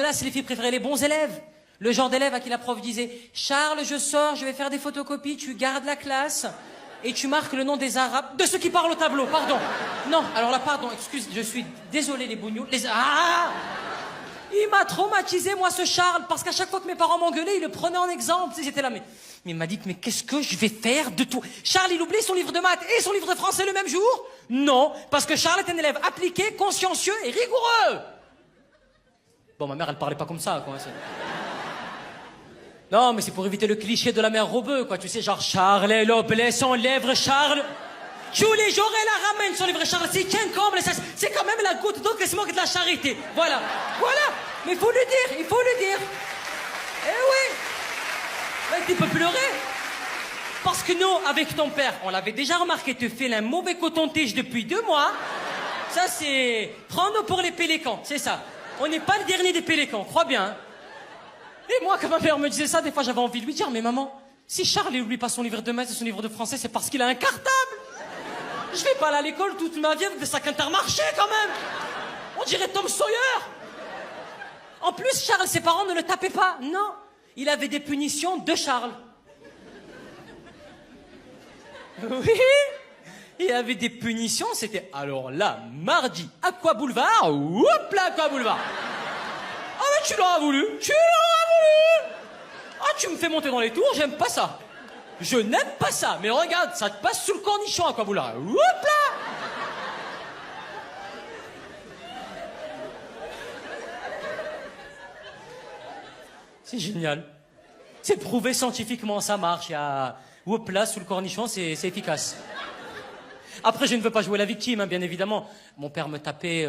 classe, les filles préféraient les bons élèves. Le genre d'élève à qui la prof disait « Charles, je sors, je vais faire des photocopies, tu gardes la classe et tu marques le nom des Arabes, de ceux qui parlent au tableau, pardon. » Non, alors là, pardon, excuse, je suis désolé les bougnous. Il m'a traumatisé, moi, ce Charles, parce qu'à chaque fois que mes parents m'engueulaient, ils le prenaient en exemple. Ils étaient là, mais il m'a dit, mais qu'est-ce que je vais faire de tout? Charles, il oublie son livre de maths et son livre de français le même jour? Non, parce que Charles est un élève appliqué, consciencieux et rigoureux. Bon, ma mère, elle parlait pas comme ça, quoi. Non, mais c'est pour éviter le cliché de la mère Robeux, quoi. Tu sais, genre, Charles, elle oblait son lèvre, Charles. Tous les jours, elle la ramène, son livre, Charles. C'est qu'un comble, c'est quand même la goutte d'eau qui se manque de la charité. Voilà, voilà. Mais il faut le dire, il faut le dire. Eh oui. Ouais, tu peux pleurer. Parce que nous, avec ton père, on l'avait déjà remarqué, tu fais un mauvais coton-tige depuis 2 mois. Ça, c'est... Prends-nous pour les pélécans, c'est ça. On n'est pas le dernier des pélécans, crois bien. Hein. Et moi, quand ma mère me disait ça, des fois, j'avais envie de lui dire, mais maman, si Charles n'oublie pas son livre de maths et son livre de français, c'est parce qu'il a un cartable. Je vais pas aller à l'école toute ma vie avec des sacs Intermarché, quand même. On dirait Tom Sawyer. En plus, Charles, ses parents ne le tapaient pas. Non, il avait des punitions de Charles. Oui, il avait des punitions, c'était... Alors là, mardi, Aqua Boulevard, hop là, Aqua Boulevard. Ah mais tu l'auras voulu, tu l'auras voulu. Ah, tu me fais monter dans les tours, j'aime pas ça. Je n'aime pas ça, mais regarde, ça te passe sous le cornichon, Aqua Boulevard. Hop là. C'est génial. C'est prouvé scientifiquement, ça marche. Il y a... Hop là, sous le cornichon, c'est efficace. Après, je ne veux pas jouer la victime, hein, bien évidemment. Mon père me tapait...